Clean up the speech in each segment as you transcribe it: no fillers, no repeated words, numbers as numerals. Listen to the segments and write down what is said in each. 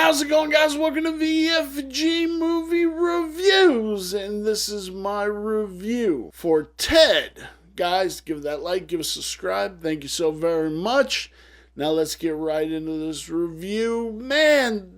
How's it going, guys? Welcome to VFG Movie Reviews, and this is my review for Ted. Guys, give that like, give a subscribe. Thank you so very much. Now let's get right into this review. Man,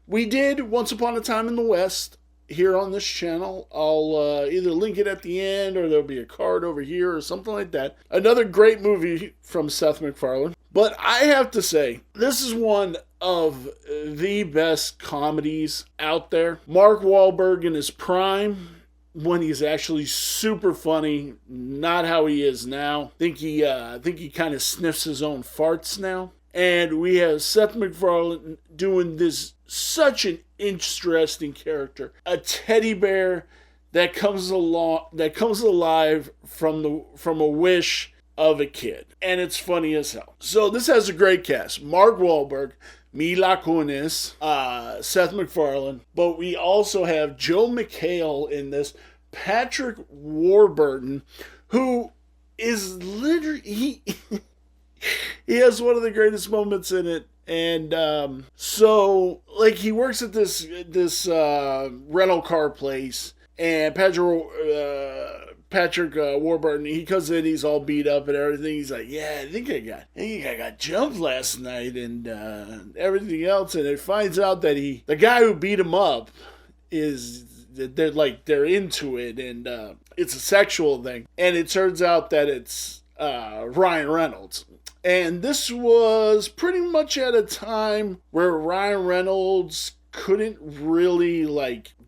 we did Once Upon a Time in the West here on this channel. I'll either link it at the end or there'll be a card over here or something like that. Another great movie from Seth MacFarlane. But I have to say, this is one of the best comedies out there. Mark Wahlberg in his prime, when he's actually super funny, not how he is now. I think he kind of sniffs his own farts now. And we have Seth MacFarlane doing this such an interesting character, a teddy bear that comes alive from a wish of a kid, and it's funny as hell. So this has a great cast: Mark Wahlberg, Mila Kunis, Seth MacFarlane, but we also have Joe McHale in this, Patrick Warburton, who is literally he has one of the greatest moments in it. And so like he works at this rental car place, and Patrick Warburton, he comes in, he's all beat up and everything. He's like, yeah, I think I got jumped last night and everything else. And it finds out that the guy who beat him up they're into it, and it's a sexual thing. And it turns out that it's Ryan Reynolds. And this was pretty much at a time where Ryan Reynolds couldn't really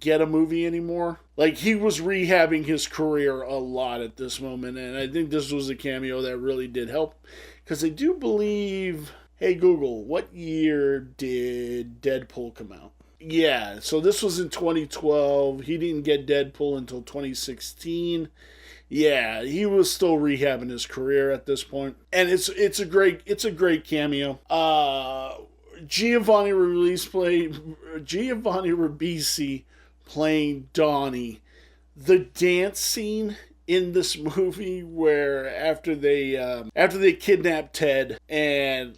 get a movie anymore. Like, he was rehabbing his career a lot at this moment, and I think this was a cameo that really did help, because I do believe, hey Google, what year did Deadpool come out? Yeah, so this was in 2012. He didn't get Deadpool until 2016. Yeah, he was still rehabbing his career at this point, and it's a great cameo. Giovanni Ribisi playing Donnie. The dance scene in this movie, where after they kidnap Ted, and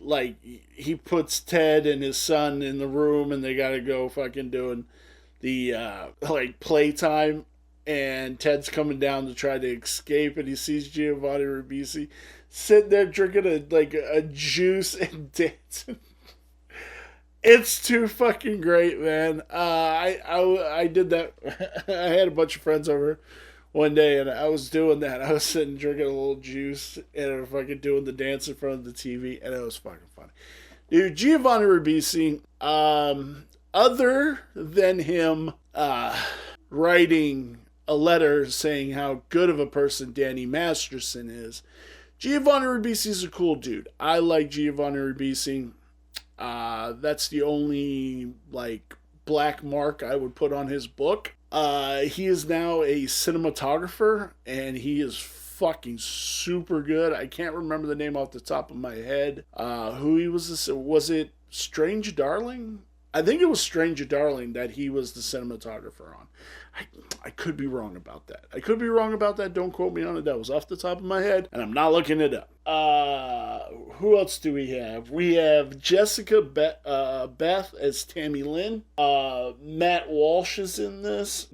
he puts Ted and his son in the room, and they gotta go fucking doing the playtime. And Ted's coming down to try to escape, and he sees Giovanni Ribisi sitting there drinking a juice and dancing. It's too fucking great, man. I did that. I had a bunch of friends over one day, and I was doing that. I was sitting drinking a little juice and fucking doing the dance in front of the TV, and it was fucking funny. Dude, Giovanni Ribisi, other than him writing a letter saying how good of a person Danny Masterson is, Giovanni Ribisi's a cool dude. I like Giovanni Ribisi. That's the only black mark I would put on his book. He is now a cinematographer, and he is fucking super good. I can't remember the name off the top of my head. Who he was? Was it Strange Darling? I think it was Strange Darling that he was the cinematographer on. I could be wrong about that. Don't quote me on it. That was off the top of my head, and I'm not looking it up. Who else do we have? We have Jessica Beth as Tammy Lynn. Matt Walsh is in this.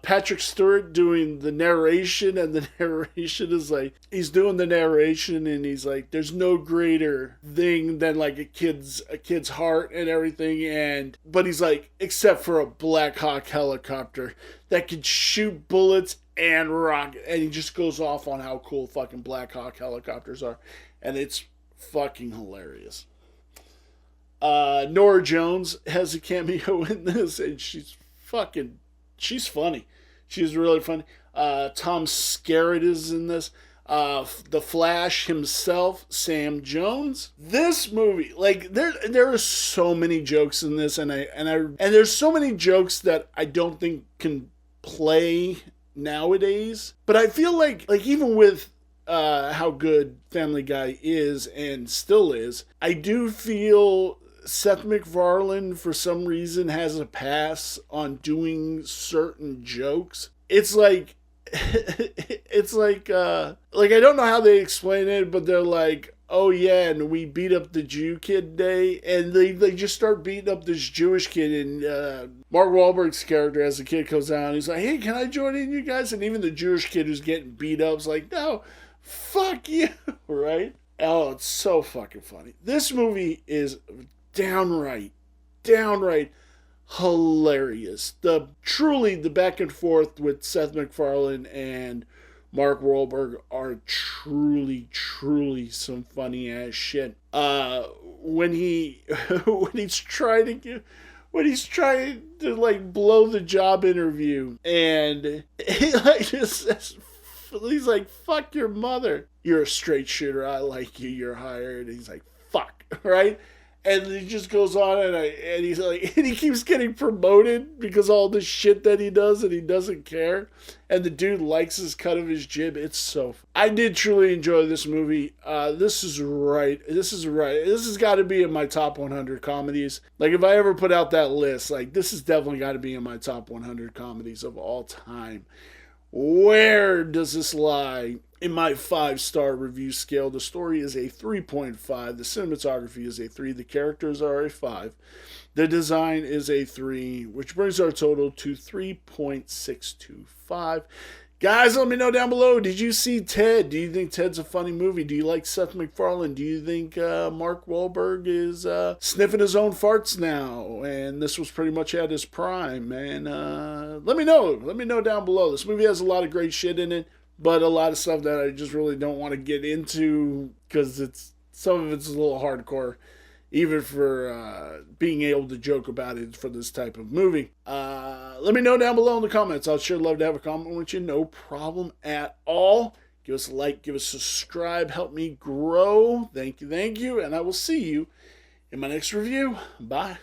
Patrick Stewart doing the narration, and the narration is he's doing the narration, and he's like, there's no greater thing than a kid's heart and everything, but he's like, except for a Black Hawk helicopter that can shoot bullets and rocket, and he just goes off on how cool fucking Black Hawk helicopters are, and it's fucking hilarious. Nora Jones has a cameo in this, and she's funny. She's really funny. Tom Skerritt is in this. The Flash himself, Sam Jones. This movie, there are so many jokes in this, and there's so many jokes that I don't think can play nowadays. But I feel like even with how good Family Guy is and still is, I do feel Seth MacFarlane for some reason has a pass on doing certain jokes. It's like I don't know how they explain it, but they're like, oh yeah, and we beat up the Jew kid day, and they just start beating up this Jewish kid, and Mark Wahlberg's character as the kid comes out, he's like, hey, can I join in, you guys? And even the Jewish kid who's getting beat up is like, no, fuck you, right? Oh, it's so fucking funny. This movie is downright hilarious. The back and forth with Seth MacFarlane and Mark Wahlberg are truly some funny ass shit. When he when he's trying to like blow the job interview, and he like just says, he's like, fuck your mother. You're a straight shooter. I like you. You're hired. And he's like, fuck, right? And he just goes on, and he's like, and he keeps getting promoted because all the shit that he does, and he doesn't care. And the dude likes his cut of his jib. It's so. I did truly enjoy this movie. This is right. This has got to be in my top 100 comedies. Like, if I ever put out that list, like, this has definitely got to be in my top 100 comedies of all time. Where does this lie in my 5-star review scale? The story is a 3.5. The cinematography is a 3. The characters are a 5. The design is a 3, which brings our total to 3.625. Guys, let me know down below. Did you see Ted? Do you think Ted's a funny movie? Do you like Seth MacFarlane? Do you think Mark Wahlberg is sniffing his own farts now? And this was pretty much at his prime. And let me know. Let me know down below. This movie has a lot of great shit in it, but a lot of stuff that I just really don't want to get into because some of it's a little hardcore, even for being able to joke about it for this type of movie. Let me know down below in the comments. I'll sure love to have a comment with you. No problem at all. Give us a like, give us a subscribe, help me grow. Thank you, and I will see you in my next review. Bye.